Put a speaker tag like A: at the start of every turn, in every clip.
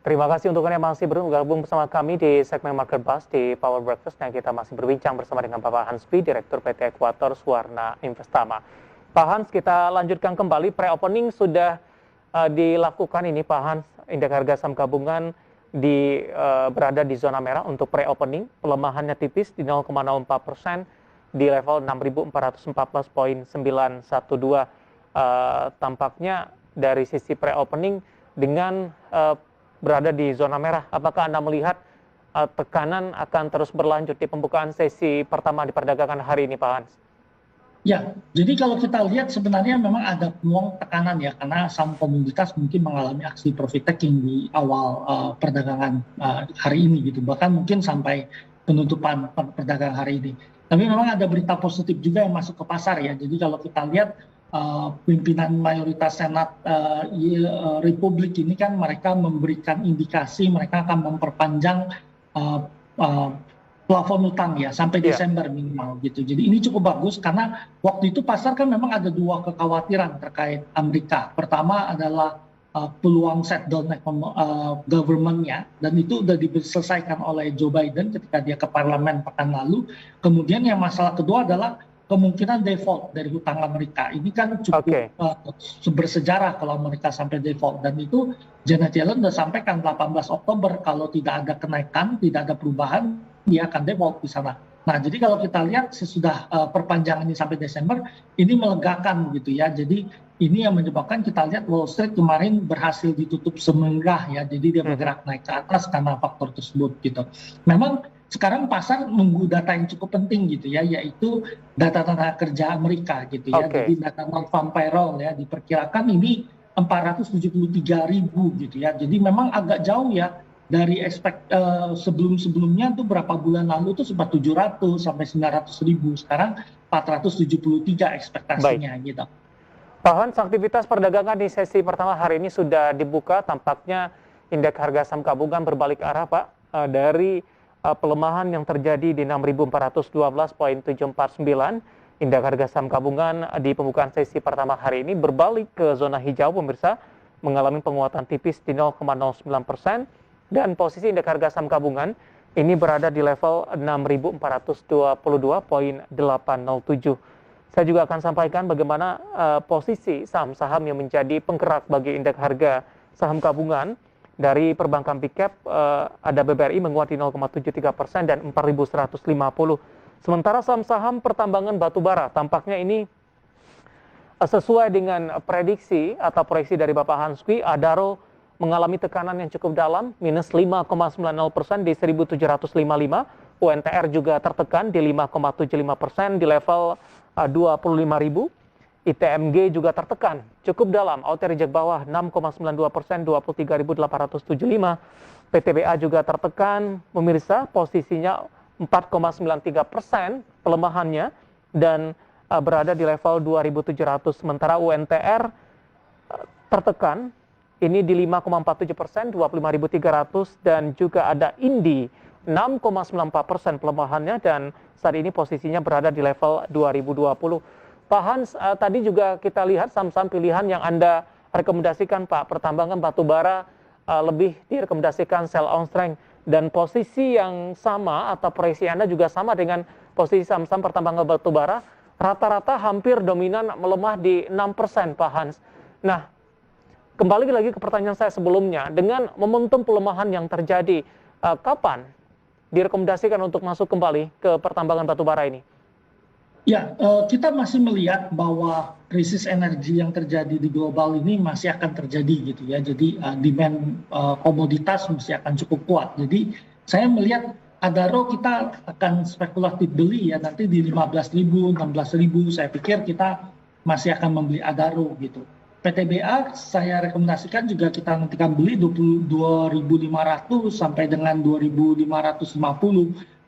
A: Terima kasih untuk Anda yang masih bergabung bersama kami di segmen Market Buzz di Power Breakfast yang kita masih berbincang bersama dengan Bapak Hans Pi, Direktur PT Ekuator Suwarna Investama. Pak Hans, kita lanjutkan kembali. Pre-opening sudah dilakukan ini Pak Hans. Indeks harga saham gabungan berada di zona merah untuk pre-opening. Pelemahannya tipis di 0,04% di level 6.414,912. Tampaknya dari sisi pre-opening dengan berada di zona merah, apakah Anda melihat tekanan akan terus berlanjut di pembukaan sesi pertama di perdagangan hari ini, Pak Hans?
B: Ya, jadi kalau kita lihat sebenarnya memang ada peluang tekanan ya, karena saham komoditas mungkin mengalami aksi profit taking di awal perdagangan hari ini gitu, bahkan mungkin sampai penutupan perdagangan hari ini. Tapi memang ada berita positif juga yang masuk ke pasar ya. Jadi kalau kita lihat pimpinan mayoritas Senat Republik ini kan mereka memberikan indikasi mereka akan memperpanjang uh, uh, plafon utang ya sampai Desember minimal gitu. Jadi ini cukup bagus karena waktu itu pasar kan memang ada dua kekhawatiran terkait Amerika. Pertama adalah peluang shutdown government-nya, dan itu sudah diselesaikan oleh Joe Biden ketika dia ke parlemen pekan lalu. Kemudian yang masalah kedua adalah kemungkinan default dari hutang Amerika. Ini kan cukup bersejarah kalau Amerika sampai default, dan itu Janet Yellen sudah sampaikan 18 Oktober kalau tidak ada kenaikan, tidak ada perubahan, dia akan default di sana. Nah, jadi kalau kita lihat sesudah perpanjangan ini sampai Desember, ini melegakan gitu ya. Jadi ini yang menyebabkan kita lihat Wall Street kemarin berhasil ditutup semenggah ya. Jadi dia bergerak naik ke atas karena faktor tersebut gitu. Memang sekarang pasar nunggu data yang cukup penting gitu ya, yaitu data tenaga kerja Amerika gitu ya. Jadi data non-farm payroll ya, diperkirakan ini 473.000 gitu ya. Jadi memang agak jauh ya dari sebelum-sebelumnya tuh berapa bulan lalu tuh sempat 700 sampai 900.000, sekarang 473 ekspektasinya gitu.
A: Pak Hans, aktivitas perdagangan di sesi pertama hari ini sudah dibuka, tampaknya indeks harga saham gabungan berbalik arah Pak, dari pelemahan yang terjadi di 6.412,749, indeks harga saham gabungan di pembukaan sesi pertama hari ini berbalik ke zona hijau pemirsa, mengalami penguatan tipis di 0,09%, dan posisi indeks harga saham gabungan ini berada di level 6.422,807. Saya juga akan sampaikan bagaimana posisi saham-saham yang menjadi penggerak bagi indeks harga saham gabungan. Dari perbankan big cap, ada BBRI menguat di 0,73% dan 4.150. Sementara saham-saham pertambangan batubara tampaknya ini sesuai dengan prediksi atau proyeksi dari Bapak Hans Pi, Adaro mengalami tekanan yang cukup dalam, minus 5,90% di 1.755. UNTR juga tertekan di 5,75% di level 25.000. ITMG juga tertekan cukup dalam, auto reject bawah 6,92%, 23.875. PTBA juga tertekan, pemirsa, posisinya 4,93% pelemahannya dan berada di level 2.700. Sementara UNTR tertekan, ini di 5,47%, 25.300, dan juga ada INDI 6,94% pelemahannya dan saat ini posisinya berada di level 2020. Pak Hans, tadi juga kita lihat saham-saham pilihan yang Anda rekomendasikan Pak, pertambangan batubara lebih direkomendasikan sell on strength, dan posisi yang sama atau proyeksi Anda juga sama dengan posisi saham-saham pertambangan batubara, rata-rata hampir dominan melemah di 6% Pak Hans. Nah, kembali lagi ke pertanyaan saya sebelumnya, dengan momentum pelemahan yang terjadi, kapan direkomendasikan untuk masuk kembali ke pertambangan batubara ini?
B: Ya, kita masih melihat bahwa krisis energi yang terjadi di global ini masih akan terjadi gitu ya. Jadi demand komoditas masih akan cukup kuat. Jadi saya melihat Adaro kita akan spekulatif beli ya, nanti di 15.000, 16.000 saya pikir kita masih akan membeli Adaro gitu. PTBA saya rekomendasikan juga kita nanti akan beli 22.500 sampai dengan 2.550,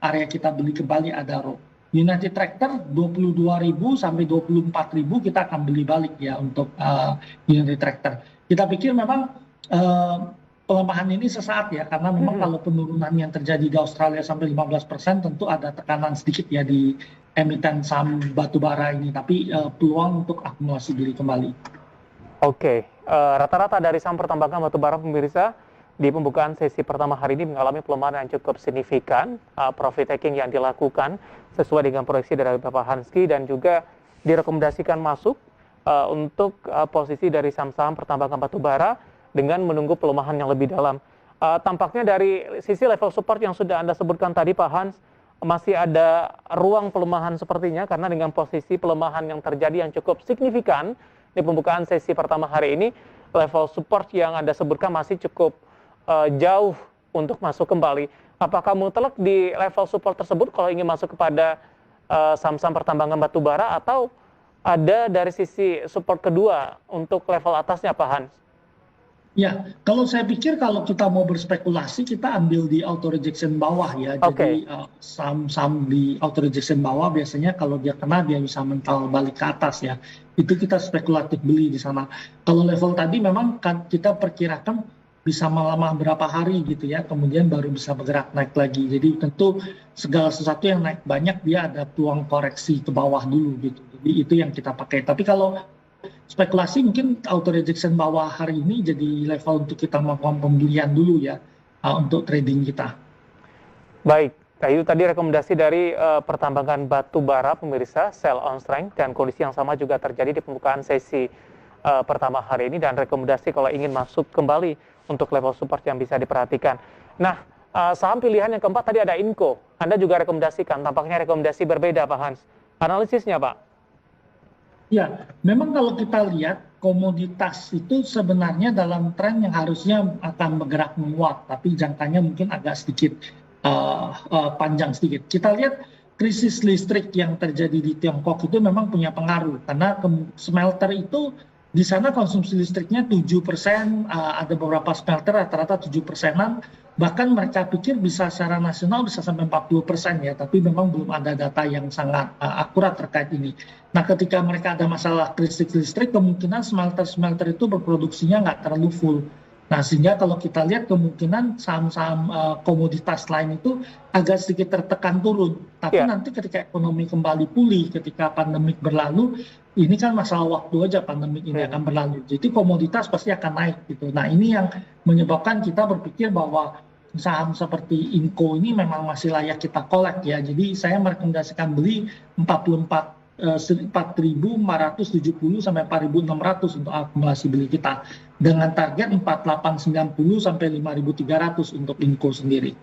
B: area kita beli kembali Adaro. United Tractor 22.000 sampai 24.000 kita akan beli balik ya untuk United Tractor. Kita pikir memang pelemahan ini sesaat ya, karena memang kalau penurunan yang terjadi di Australia sampai 15% tentu ada tekanan sedikit ya di emiten saham batubara ini, tapi peluang untuk akumulasi beli kembali.
A: Oke, rata-rata dari saham pertambangan batubara pemirsa di pembukaan sesi pertama hari ini mengalami pelemahan yang cukup signifikan. Profit taking yang dilakukan sesuai dengan proyeksi dari Bapak Hansky dan juga direkomendasikan masuk untuk posisi dari saham-saham pertambangan batubara dengan menunggu pelemahan yang lebih dalam. Tampaknya dari sisi level support yang sudah Anda sebutkan tadi Pak Hans, masih ada ruang pelemahan sepertinya karena dengan posisi pelemahan yang terjadi yang cukup signifikan di pembukaan sesi pertama hari ini, level support yang Anda sebutkan masih cukup jauh untuk masuk kembali. Apakah mutlak di level support tersebut kalau ingin masuk kepada saham-saham pertambangan batubara atau ada dari sisi support kedua untuk level atasnya Pak Hans?
B: Ya, kalau saya pikir kalau kita mau berspekulasi, kita ambil di auto rejection bawah ya.
A: Oke.
B: Jadi saham-saham di auto rejection bawah biasanya kalau dia kena dia bisa mental balik ke atas ya. Itu kita spekulatif beli di sana. Kalau level tadi memang kan kita perkirakan bisa melemah berapa hari gitu ya, kemudian baru bisa bergerak naik lagi. Jadi tentu segala sesuatu yang naik banyak dia ada peluang koreksi ke bawah dulu gitu. Jadi itu yang kita pakai. Tapi kalau spekulasi mungkin auto rejection bawah hari ini jadi level untuk kita melakukan pembelian dulu ya untuk trading kita.
A: Baik, itu tadi rekomendasi dari pertambangan batu bara pemirsa, sell on strength, dan kondisi yang sama juga terjadi di pembukaan sesi pertama hari ini dan rekomendasi kalau ingin masuk kembali untuk level support yang bisa diperhatikan. Nah, saham pilihan yang keempat tadi ada Inco. Anda juga rekomendasikan, tampaknya rekomendasi berbeda Pak Hans. Analisisnya Pak?
B: Ya, memang kalau kita lihat komoditas itu sebenarnya dalam tren yang harusnya akan bergerak menguat, tapi jangkanya mungkin agak sedikit panjang sedikit. Kita lihat krisis listrik yang terjadi di Tiongkok itu memang punya pengaruh karena smelter itu di sana konsumsi listriknya 7%, ada beberapa smelter rata-rata 7%-an, bahkan mereka pikir bisa secara nasional bisa sampai 40% ya, tapi memang belum ada data yang sangat akurat terkait ini. Nah, ketika mereka ada masalah krisis listrik, kemungkinan smelter-smelter itu berproduksinya nggak terlalu full. Nah, sehingga kalau kita lihat kemungkinan saham-saham komoditas lain itu agak sedikit tertekan turun. Tapi nanti ketika ekonomi kembali pulih, ketika pandemik berlalu, ini kan masalah waktu aja pandemik ini akan berlalu. Jadi komoditas pasti akan naik gitu. Nah, ini yang menyebabkan kita berpikir bahwa saham seperti Inco ini memang masih layak kita collect ya. Jadi saya merekomendasikan beli 4.570 sampai 4.600 untuk akumulasi beli kita dengan target 4.890 sampai 5.300 untuk Inco sendiri.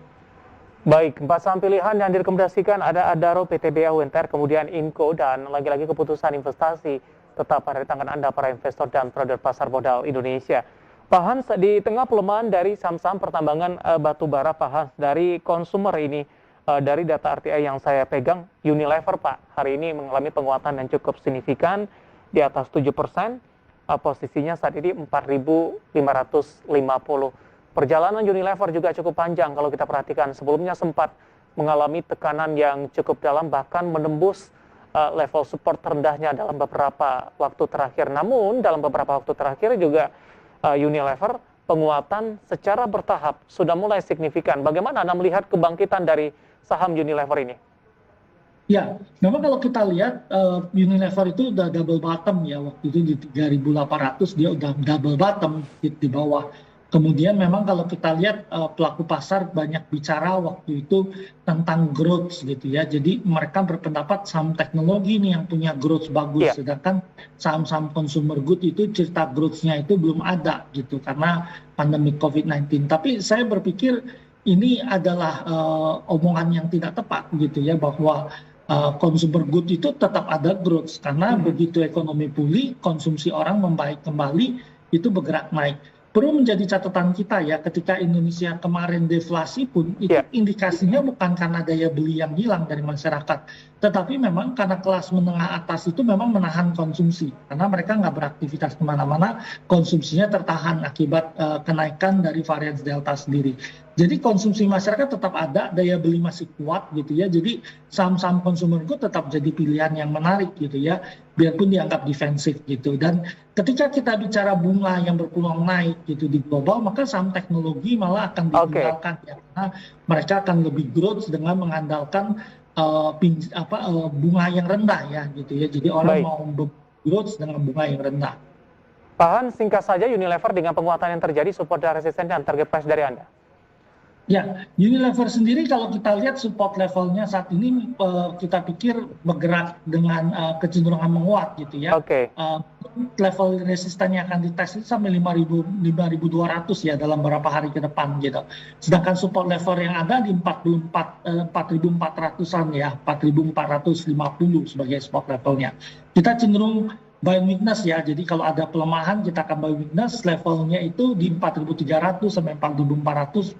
A: Baik, 4 saham pilihan yang direkomendasikan ada Adaro, PTBA, UNTR, kemudian Inco, dan lagi-lagi keputusan investasi tetap ada di tangan Anda para investor dan trader pasar modal Indonesia. Pak Hans, di tengah pelemahan dari saham-saham pertambangan batubara, Pak Hans, dari konsumer ini, dari data RTI yang saya pegang, Unilever Pak, hari ini mengalami penguatan yang cukup signifikan di atas 7%, posisinya saat ini 4.550. Perjalanan Unilever juga cukup panjang kalau kita perhatikan. Sebelumnya sempat mengalami tekanan yang cukup dalam, bahkan menembus level support terendahnya dalam beberapa waktu terakhir. Namun dalam beberapa waktu terakhir juga Unilever penguatan secara bertahap sudah mulai signifikan. Bagaimana Anda melihat kebangkitan dari saham Unilever ini?
B: Ya, memang kalau kita lihat Unilever itu udah double bottom ya, waktu itu di 3.800 dia udah double bottom di bawah. Kemudian memang kalau kita lihat pelaku pasar banyak bicara waktu itu tentang growth gitu ya. Jadi mereka berpendapat saham teknologi nih yang punya growth bagus. Sedangkan saham-saham consumer good itu cerita growth-nya itu belum ada gitu karena pandemi COVID-19. Tapi saya berpikir ini adalah omongan yang tidak tepat gitu ya, bahwa consumer good itu tetap ada growth. Karena begitu ekonomi pulih, konsumsi orang membaik kembali, itu bergerak naik. Perlu menjadi catatan kita ya, ketika Indonesia kemarin deflasi pun itu indikasinya bukan karena daya beli yang hilang dari masyarakat, tetapi memang karena kelas menengah atas itu memang menahan konsumsi karena mereka nggak beraktivitas kemana-mana, konsumsinya tertahan akibat kenaikan dari varian Delta sendiri. Jadi konsumsi masyarakat tetap ada, daya beli masih kuat gitu ya. Jadi saham-saham consumer good tetap jadi pilihan yang menarik gitu ya, biarpun dianggap defensif gitu. Dan ketika kita bicara bunga yang berpeluang naik gitu di global, maka saham teknologi malah akan ditinggalkan ya, karena mereka akan lebih growth dengan mengandalkan bunga yang rendah ya gitu ya. Jadi orang mau growth dengan bunga yang rendah.
A: Pak Hans, singkat saja Unilever dengan penguatan yang terjadi, support dan resisten dan target price dari Anda.
B: Ya, Unilever sendiri kalau kita lihat support levelnya saat ini kita pikir bergerak dengan kecenderungan menguat gitu ya.
A: Oke.
B: Level resistannya akan dites itu sampai 5.200 ya dalam beberapa hari ke depan gitu. Sedangkan support level yang ada di 4.400-an ya, 4.450 sebagai support levelnya. Kita cenderung buy weakness ya, jadi kalau ada pelemahan kita akan buy weakness, levelnya itu di 4.300 sampai 4.400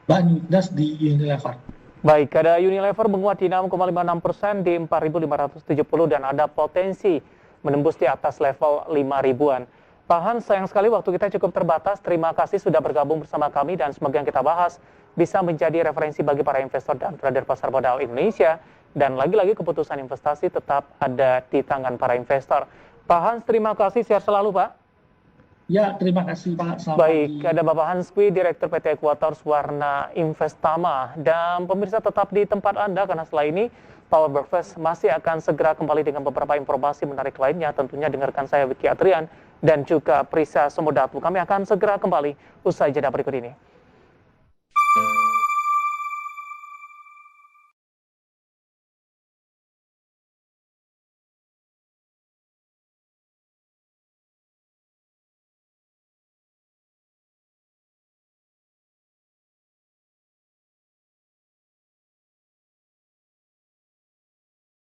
B: buy weakness di Unilever.
A: Baik, ada Unilever menguat di 6,56% di 4.570 dan ada potensi menembus di atas level 5.000-an. Pak Hans, sayang sekali waktu kita cukup terbatas. Terima kasih sudah bergabung bersama kami dan semoga yang kita bahas bisa menjadi referensi bagi para investor dan trader pasar modal Indonesia. Dan lagi-lagi keputusan investasi tetap ada di tangan para investor. Pak Hans, terima kasih. Sehat selalu, Pak.
B: Ya, terima kasih Pak. Selamat
A: Baik,
B: pagi.
A: ada Bapak Hans Kwi, Direktur PT Equators Warna Investama. Dan pemirsa tetap di tempat Anda karena setelah ini Power Breakfast masih akan segera kembali dengan beberapa informasi menarik lainnya. Tentunya dengarkan saya Wiki Atrian dan juga Prisa Semodatlu. Kami akan segera kembali usai jeda berikut ini.